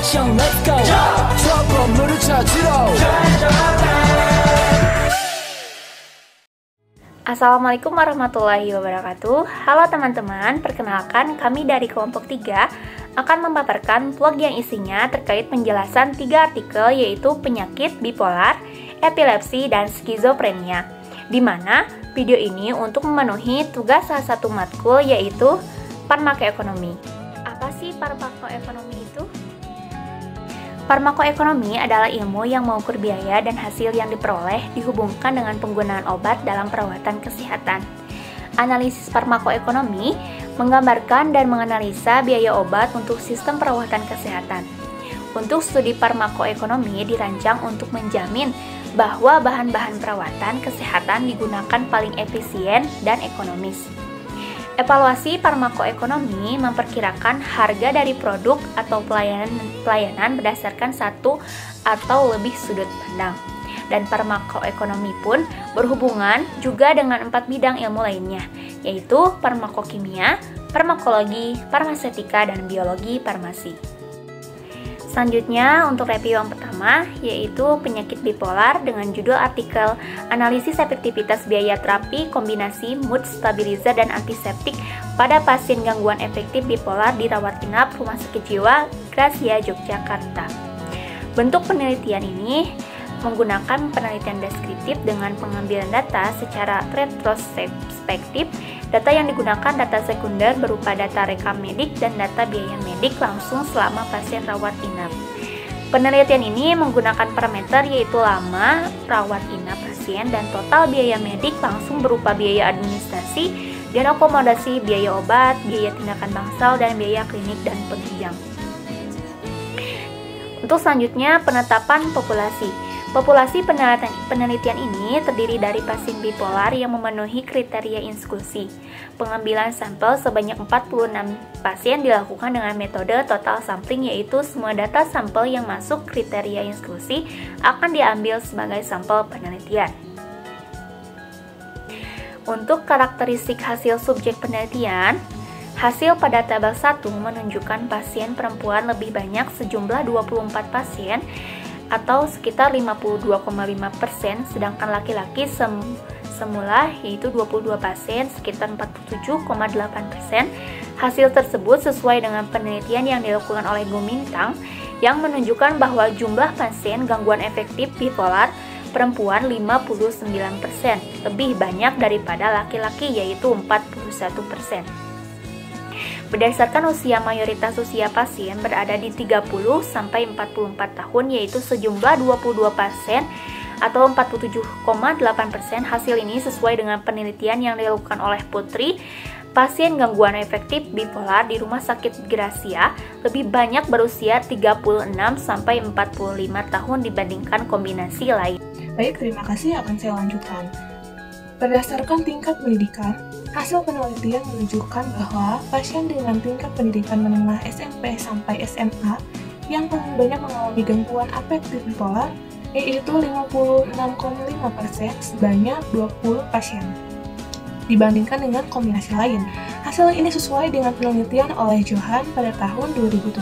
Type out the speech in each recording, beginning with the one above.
action, let's go. 수업 건물을 찾으러. Assalamualaikum warahmatullahi wabarakatuh. Halo teman-teman, perkenalkan kami dari kelompok 3 akan memaparkan vlog yang isinya terkait penjelasan 3 artikel, yaitu penyakit bipolar, epilepsi, dan skizofrenia, di mana video ini untuk memenuhi tugas salah satu matkul, yaitu farmakoekonomi. Apa sih farmakoekonomi itu? Farmakoekonomi adalah ilmu yang mengukur biaya dan hasil yang diperoleh dihubungkan dengan penggunaan obat dalam perawatan kesehatan. Analisis farmakoekonomi menggambarkan dan menganalisa biaya obat untuk sistem perawatan kesehatan. Untuk studi farmakoekonomi dirancang untuk menjamin bahwa bahan-bahan perawatan kesehatan digunakan paling efisien dan ekonomis. Evaluasi farmakoekonomi memperkirakan harga dari produk atau pelayanan berdasarkan satu atau lebih sudut pandang. Dan farmakoekonomi pun berhubungan juga dengan 4 bidang ilmu lainnya, yaitu farmakokimia, farmakologi, farmaseutika, dan biologi farmasi. Selanjutnya, untuk review yang pertama, yaitu penyakit bipolar dengan judul artikel Analisis Efektivitas Biaya Terapi Kombinasi Mood Stabilizer dan Antiseptik pada Pasien Gangguan Efektif Bipolar di Rawat Inap Rumah Sakit Jiwa Gracia, Yogyakarta. Bentuk penelitian ini menggunakan penelitian deskriptif dengan pengambilan data secara retrospektif. Data yang digunakan data sekunder berupa data rekam medik dan data biaya medik langsung selama pasien rawat inap. Penelitian ini menggunakan parameter yaitu lama rawat inap pasien dan total biaya medik langsung berupa biaya administrasi dan akomodasi, biaya obat, biaya tindakan bangsal, dan biaya klinik dan penunjang. Untuk selanjutnya, penetapan populasi. Populasi penelitian ini terdiri dari pasien bipolar yang memenuhi kriteria inklusi. Pengambilan sampel sebanyak 46 pasien dilakukan dengan metode total sampling, yaitu semua data sampel yang masuk kriteria inklusi akan diambil sebagai sampel penelitian. Untuk karakteristik hasil subjek penelitian, hasil pada tabel 1 menunjukkan pasien perempuan lebih banyak sejumlah 24 pasien atau sekitar 52,5%, sedangkan laki-laki semula yaitu 22 pasien sekitar 47,8%. Hasil tersebut sesuai dengan penelitian yang dilakukan oleh Gumintang yang menunjukkan bahwa jumlah pasien gangguan efektif bipolar perempuan 59%, lebih banyak daripada laki-laki yaitu 41%. Berdasarkan usia, mayoritas usia pasien berada di 30 sampai 44 tahun, yaitu sejumlah 22 pasien atau 47,8%. Hasil ini sesuai dengan penelitian yang dilakukan oleh Putri. Pasien gangguan efektif bipolar di Rumah Sakit Gracia lebih banyak berusia 36 sampai 45 tahun dibandingkan kombinasi lain. Baik, terima kasih, akan saya lanjutkan. Berdasarkan tingkat pendidikan, hasil penelitian menunjukkan bahwa pasien dengan tingkat pendidikan menengah SMP sampai SMA yang paling banyak mengalami gangguan afektif bipolar yaitu 56,5% sebanyak 20 pasien dibandingkan dengan kombinasi lain. Hasil ini sesuai dengan penelitian oleh Johan pada tahun 2017.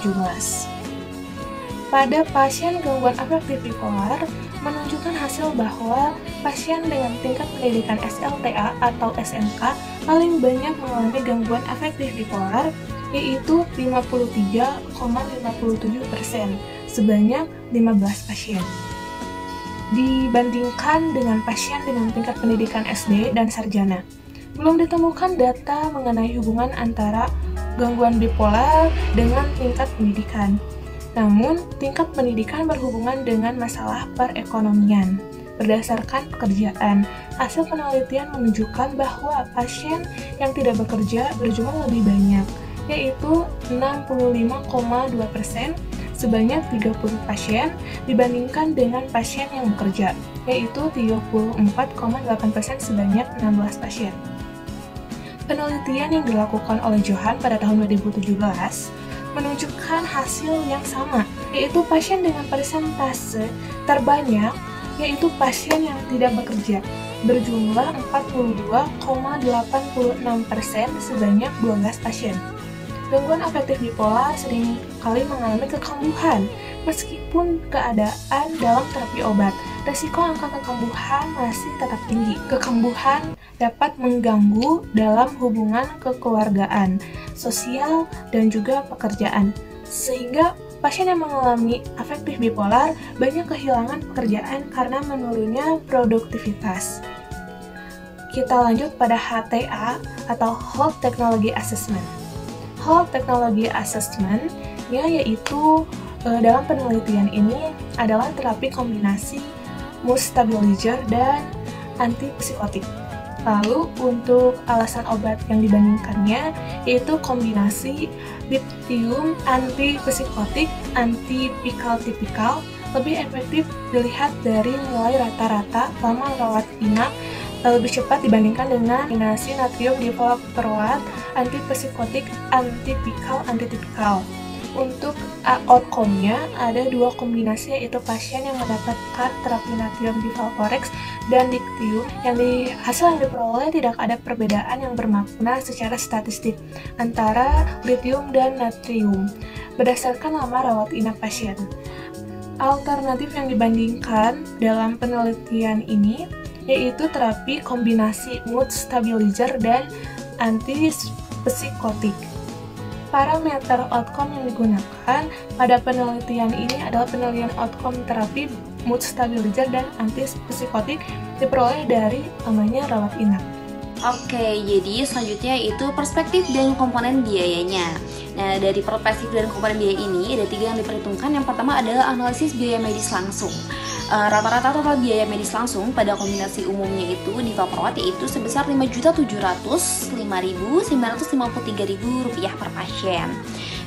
Pada pasien gangguan afektif bipolar, menunjukkan hasil bahwa pasien dengan tingkat pendidikan SLTA atau SMK paling banyak mengalami gangguan afektif bipolar, yaitu 53,57% sebanyak 15 pasien. Dibandingkan dengan pasien dengan tingkat pendidikan SD dan sarjana, belum ditemukan data mengenai hubungan antara gangguan bipolar dengan tingkat pendidikan. Namun, tingkat pendidikan berhubungan dengan masalah perekonomian. Berdasarkan pekerjaan, hasil penelitian menunjukkan bahwa pasien yang tidak bekerja berjumlah lebih banyak, yaitu 65,2% sebanyak 30 pasien dibandingkan dengan pasien yang bekerja, yaitu 34,8% sebanyak 16 pasien. Penelitian yang dilakukan oleh Johan pada tahun 2017 menunjukkan hasil yang sama, yaitu pasien dengan persentase terbanyak, yaitu pasien yang tidak bekerja, berjumlah 42,86% sebanyak 12 pasien. Gangguan afektif bipolar sering kali mengalami kekambuhan. Meskipun keadaan dalam terapi obat, resiko angka kekambuhan masih tetap tinggi. Kekambuhan dapat mengganggu dalam hubungan kekeluargaan, sosial, dan juga pekerjaan. Sehingga pasien yang mengalami afektif bipolar banyak kehilangan pekerjaan karena menurunnya produktivitas. Kita lanjut pada HTA atau Hold Technology Assessment. Hold Technology Assessment yaitu dalam penelitian ini adalah terapi kombinasi mood stabilizer dan antipsikotik. Lalu untuk alasan obat yang dibandingkannya yaitu kombinasi lithium antipsikotik antipikal-tipikal lebih efektif dilihat dari nilai rata-rata lama rawat inap lebih cepat dibandingkan dengan kombinasi natrium divalproat antipsikotik antipikal-antitipikal. Untuk outcome-nya ada dua kombinasi, yaitu pasien yang mendapatkan terapi natrium divalproex dan lithium hasil yang diperoleh tidak ada perbedaan yang bermakna secara statistik antara lithium dan natrium berdasarkan lama rawat inap pasien. Alternatif yang dibandingkan dalam penelitian ini yaitu terapi kombinasi mood stabilizer dan antipsikotik. Parameter outcome yang digunakan pada penelitian ini adalah penilaian outcome terapi mood stabilizer dan antipsikotik diperoleh dari lamanya rawat inap. Oke, jadi selanjutnya itu perspektif dan komponen biayanya. Nah, dari perspektif dan komponen biaya ini ada 3 yang diperhitungkan. Yang pertama adalah analisis biaya medis langsung. Rata-rata total biaya medis langsung pada kombinasi umumnya itu divalproat yaitu sebesar Rp5.705.953 per pasien.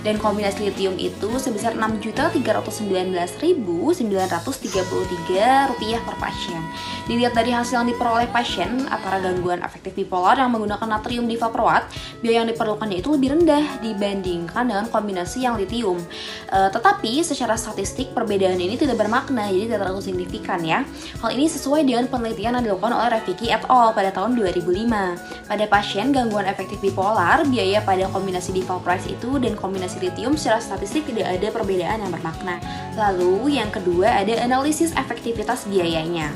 Dan kombinasi lithium itu sebesar Rp6.319.933 per pasien. Dilihat dari hasil yang diperoleh pasien antara gangguan afektif bipolar yang menggunakan natrium divalproat, biaya yang diperlukannya itu lebih rendah dibandingkan dengan kombinasi yang lithium. Tetapi secara statistik perbedaan ini tidak bermakna, jadi tidak terlalu signifikan ya. Hal ini sesuai dengan penelitian yang dilakukan oleh Rafiki et al. Pada tahun 2005. Pada pasien gangguan afektif bipolar, biaya pada kombinasi divalproex itu dan kombinasi lithium secara statistik tidak ada perbedaan yang bermakna. Lalu yang kedua ada analisis efektivitas biayanya.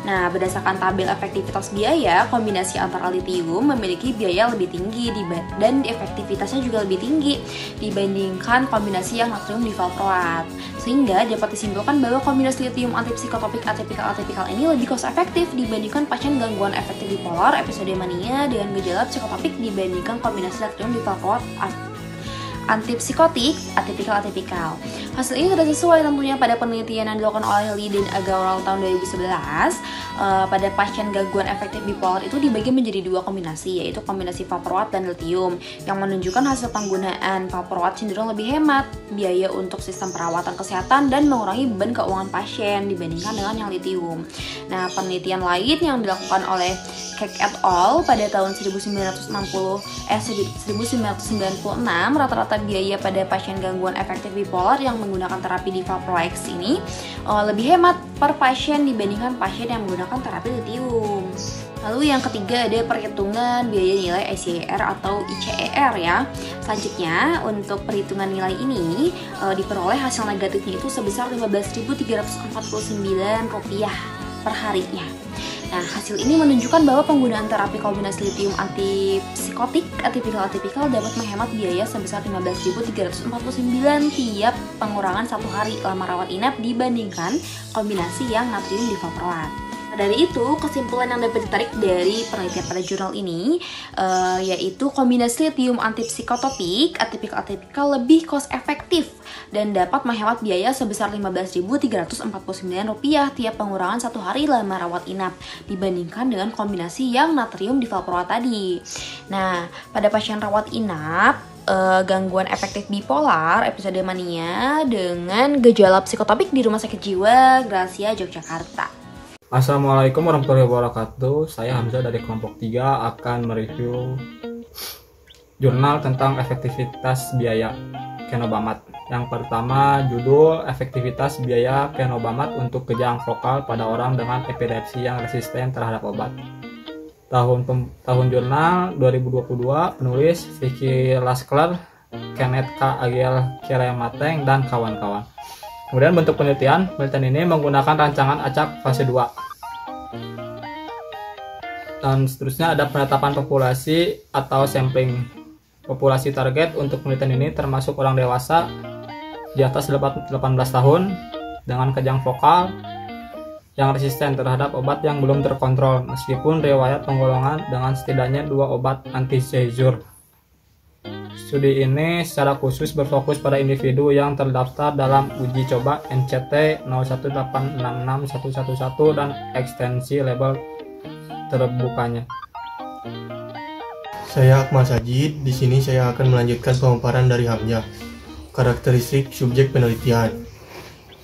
Nah, berdasarkan tabel efektivitas biaya, kombinasi antara lithium memiliki biaya lebih tinggi dan efektivitasnya juga lebih tinggi dibandingkan kombinasi yang natrium divalproat. Sehingga dapat disimpulkan bahwa kombinasi lithium antipsikotropik atipikal ini lebih cost efektif dibandingkan pasien gangguan afektif bipolar episode mania dengan gejala psikotropik dibandingkan kombinasi natrium divalproat antipsikotik atipikal. Hasil ini tidak sesuai tentunya pada penelitian yang dilakukan oleh Lee dan Agarwal tahun 2011. Pada pasien gangguan afektif bipolar itu dibagi menjadi 2 kombinasi, yaitu kombinasi valproat dan lithium, yang menunjukkan hasil penggunaan valproat cenderung lebih hemat biaya untuk sistem perawatan kesehatan dan mengurangi beban keuangan pasien dibandingkan dengan yang lithium. Nah, penelitian lain yang dilakukan oleh Keck et al. Pada tahun 1996, rata-rata biaya pada pasien gangguan afektif bipolar yang menggunakan terapi divalproex ini lebih hemat per pasien dibandingkan pasien yang menggunakan terapi lithium. Lalu yang ketiga ada perhitungan biaya nilai ICER atau ICER ya. Selanjutnya untuk perhitungan nilai ini diperoleh hasil negatifnya itu sebesar Rp15.349 per harinya. Nah, hasil ini menunjukkan bahwa penggunaan terapi kombinasi lithium antipsikotik atipikal dapat menghemat biaya sebesar Rp15.349 tiap pengurangan 1 hari lama rawat inap dibandingkan kombinasi yang natrium divalproat. Dari itu, kesimpulan yang dapat ditarik dari penelitian pada jurnal ini yaitu kombinasi lithium antipsikotropik atipikal lebih cost efektif dan dapat menghemat biaya sebesar Rp15.349 tiap pengurangan 1 hari lama rawat inap dibandingkan dengan kombinasi yang natrium divalproat tadi. Nah, pada pasien rawat inap gangguan afektif bipolar episode mania dengan gejala psikotropik di Rumah Sakit Jiwa Gracia Yogyakarta. Assalamualaikum warahmatullahi wabarakatuh. Saya Hamzah dari kelompok 3 akan mereview jurnal tentang efektivitas biaya Kenobamat. Yang pertama, judul efektivitas biaya Kenobamat untuk kejang vokal pada orang dengan epilepsi yang resisten terhadap obat. Tahun jurnal 2022, penulis Vicky Laskler Kenneth K. Agiel Kiremateng dan kawan-kawan. Kemudian bentuk penelitian ini menggunakan rancangan acak fase 2. Dan seterusnya ada penetapan populasi atau sampling. Populasi target untuk penelitian ini termasuk orang dewasa di atas 18 tahun dengan kejang vokal yang resisten terhadap obat yang belum terkontrol meskipun riwayat penggolongan dengan setidaknya 2 obat anti-seizure. Studi ini secara khusus berfokus pada individu yang terdaftar dalam uji coba NCT 018661111 dan ekstensi label terbukanya. Saya Akmal Sajid. Di sini saya akan melanjutkan pemaparan dari Hamzah. Karakteristik subjek penelitian.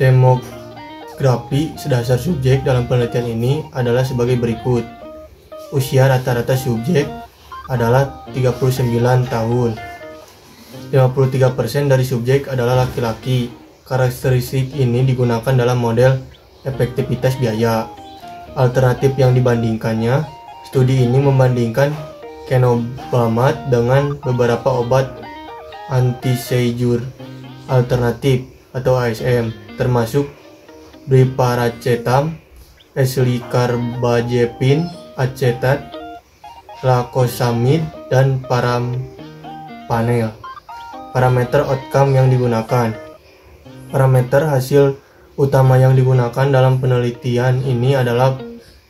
Demografi sedasar subjek dalam penelitian ini adalah sebagai berikut. Usia rata-rata subjek adalah 39 tahun. 53% dari subjek adalah laki-laki. Karakteristik ini digunakan dalam model efektivitas biaya. Alternatif yang dibandingkannya, studi ini membandingkan Kenobamat dengan beberapa obat anti-seizure alternatif atau ASM, termasuk brivaracetam, eslicarbazepine, acetat, lacosamid, dan parameter outcome yang digunakan. Parameter hasil utama yang digunakan dalam penelitian ini adalah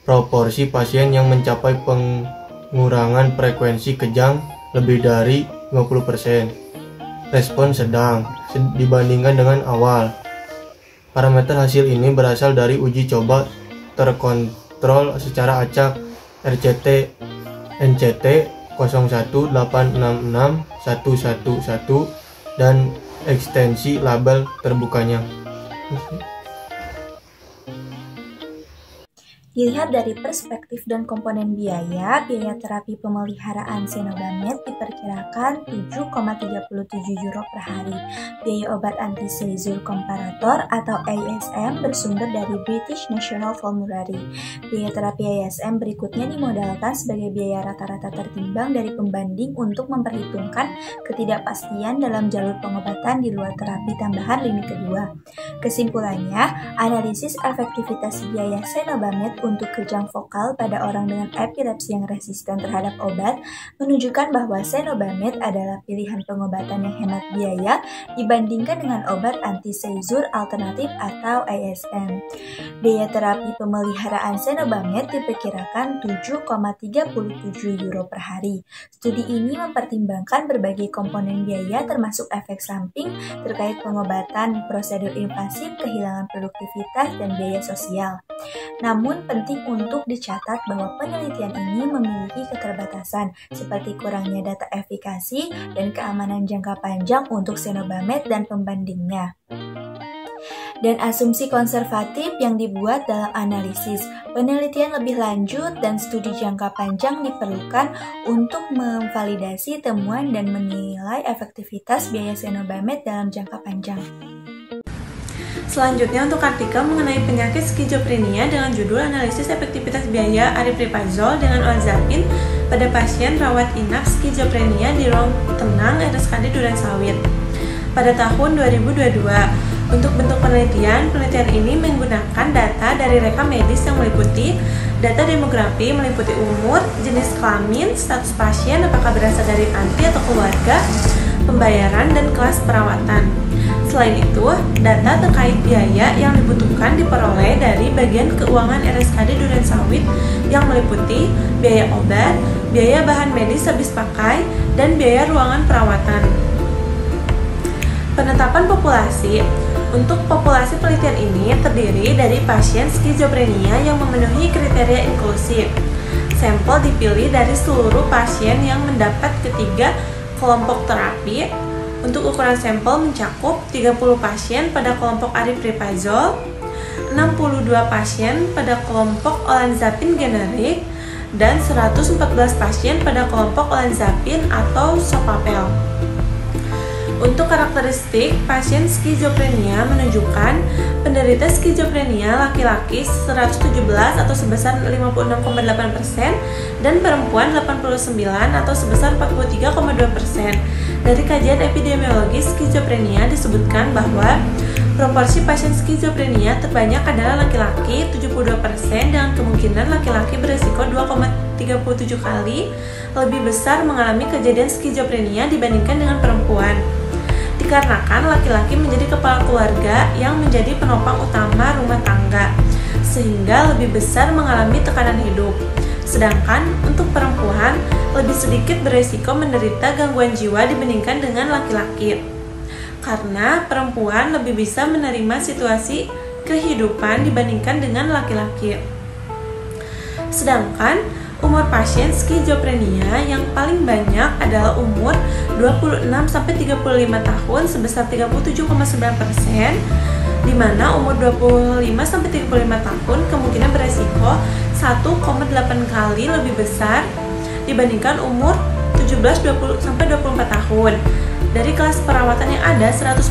proporsi pasien yang mencapai pengurangan frekuensi kejang lebih dari 50%. Respon sedang dibandingkan dengan awal. Parameter hasil ini berasal dari uji coba terkontrol secara acak RCT NCT 018661111 dan ekstensi label terbukanya. Dilihat dari perspektif dan komponen biaya terapi pemeliharaan Cenobamate diperkirakan 7,37 euro per hari. Biaya obat anti-seizure komparator atau ASM bersumber dari British National Formulary. Biaya terapi ASM berikutnya dimodalkan sebagai biaya rata-rata tertimbang dari pembanding untuk memperhitungkan ketidakpastian dalam jalur pengobatan di luar terapi tambahan lini kedua. Kesimpulannya, analisis efektivitas biaya Cenobamate untuk kejang vokal pada orang dengan epilepsi yang resisten terhadap obat menunjukkan bahwa Cenobamate adalah pilihan pengobatan yang hemat biaya dibandingkan dengan obat anti-seizure alternatif atau ASM. Biaya terapi pemeliharaan Cenobamate diperkirakan 7,37 euro per hari. Studi ini mempertimbangkan berbagai komponen biaya termasuk efek samping terkait pengobatan, prosedur invasif, kehilangan produktivitas, dan biaya sosial. Namun penting untuk dicatat bahwa penelitian ini memiliki keterbatasan seperti kurangnya data efikasi dan keamanan jangka panjang untuk Cenobamate dan pembandingnya. Dan asumsi konservatif yang dibuat dalam analisis. Penelitian lebih lanjut dan studi jangka panjang diperlukan untuk memvalidasi temuan dan menilai efektivitas biaya Cenobamate dalam jangka panjang. Selanjutnya untuk artikel mengenai penyakit skizofrenia dengan judul Analisis Efektivitas Biaya Aripiprazol dengan olanzapin pada pasien rawat inap skizofrenia di ruang tenang RSKD Durensawit. Pada tahun 2022, untuk bentuk penelitian ini menggunakan data dari rekam medis yang meliputi data demografi meliputi umur, jenis kelamin, status pasien, apakah berasal dari panti atau keluarga, pembayaran, dan kelas perawatan. Selain itu, data terkait biaya yang dibutuhkan diperoleh dari bagian keuangan RSKD Durensawit yang meliputi biaya obat, biaya bahan medis habis pakai, dan biaya ruangan perawatan. Penetapan populasi. Untuk populasi penelitian ini terdiri dari pasien skizofrenia yang memenuhi kriteria inklusif. Sampel dipilih dari seluruh pasien yang mendapat ketiga kelompok terapi. Untuk ukuran sampel mencakup 30 pasien pada kelompok aripiprazol, 62 pasien pada kelompok olanzapin generik, dan 114 pasien pada kelompok olanzapin atau sopapel. Untuk karakteristik pasien skizofrenia menunjukkan penderita skizofrenia laki-laki 117 atau sebesar 56,8% dan perempuan 89 atau sebesar 43,2%. Dari kajian epidemiologis skizofrenia disebutkan bahwa proporsi pasien skizofrenia terbanyak adalah laki-laki 72% dengan kemungkinan laki-laki beresiko 2,37 kali lebih besar mengalami kejadian skizofrenia dibandingkan dengan perempuan. Dikarenakan laki-laki menjadi kepala keluarga yang menjadi penopang utama rumah tangga, sehingga lebih besar mengalami tekanan hidup. Sedangkan untuk perempuan lebih sedikit beresiko menderita gangguan jiwa dibandingkan dengan laki-laki. Karena perempuan lebih bisa menerima situasi kehidupan dibandingkan dengan laki-laki. Sedangkan umur pasien skizofrenia yang paling banyak adalah umur 26-35 tahun sebesar 37,9%, di mana umur 25-35 tahun kemungkinan beresiko 1,8 kali lebih besar dibandingkan umur 17-24 tahun. Dari kelas perawatan yang ada, 100%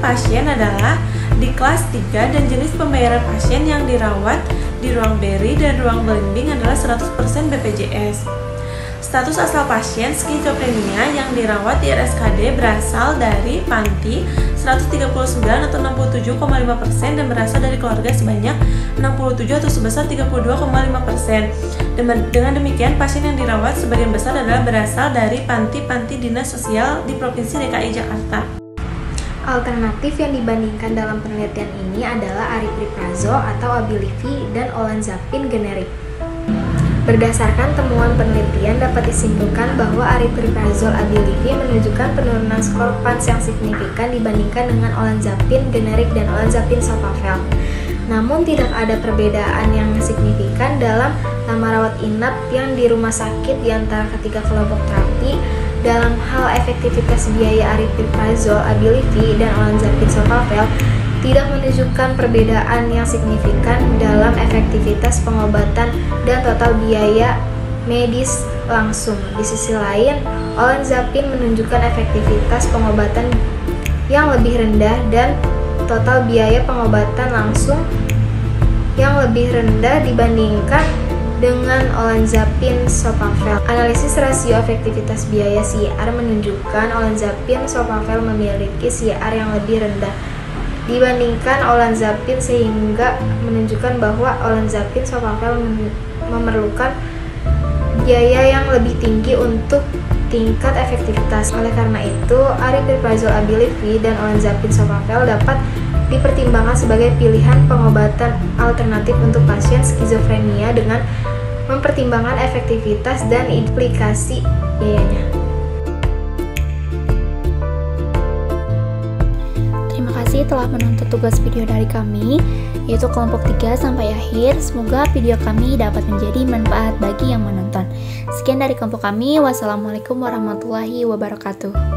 pasien adalah di kelas 3 dan jenis pembayaran pasien yang dirawat di ruang BERI dan ruang belimbing adalah 100% BPJS. Status asal pasien skizofrenia yang dirawat di RSKD berasal dari panti 139 atau 67,5% dan berasal dari keluarga sebanyak 67 atau sebesar 32,5%. Dengan demikian, pasien yang dirawat sebagian besar adalah berasal dari panti-panti dinas sosial di Provinsi DKI Jakarta. Alternatif yang dibandingkan dalam penelitian ini adalah aripiprazol atau Abilify dan olanzapine generik. Berdasarkan temuan penelitian dapat disimpulkan bahwa aripiprazol Abilify menunjukkan penurunan skor PANSS yang signifikan dibandingkan dengan olanzapine generik dan olanzapine sofavel. Namun tidak ada perbedaan yang signifikan dalam lama rawat inap yang di rumah sakit di antara ketiga kelompok terapi. Dalam hal efektivitas biaya aripiprazol Abilify dan olanzapine sofavel tidak menunjukkan perbedaan yang signifikan dalam efektivitas pengobatan dan total biaya medis langsung. Di sisi lain, olanzapine menunjukkan efektivitas pengobatan yang lebih rendah dan total biaya pengobatan langsung yang lebih rendah dibandingkan dengan olanzapine sofavel. Analisis rasio efektivitas biaya CIR menunjukkan olanzapine sofavel memiliki CIR yang lebih rendah dibandingkan olanzapine sehingga menunjukkan bahwa olanzapine sofavel memerlukan biaya yang lebih tinggi untuk tingkat efektivitas. Oleh karena itu, aripiprazol Abilify dan olanzapine sofavel dapat dipertimbangkan sebagai pilihan pengobatan alternatif untuk pasien skizofrenia dengan mempertimbangkan efektivitas dan implikasi biayanya. Terima kasih telah menonton tugas video dari kami, yaitu kelompok 3 sampai akhir. Semoga video kami dapat menjadi manfaat bagi yang menonton. Sekian dari kelompok kami. Wassalamualaikum warahmatullahi wabarakatuh.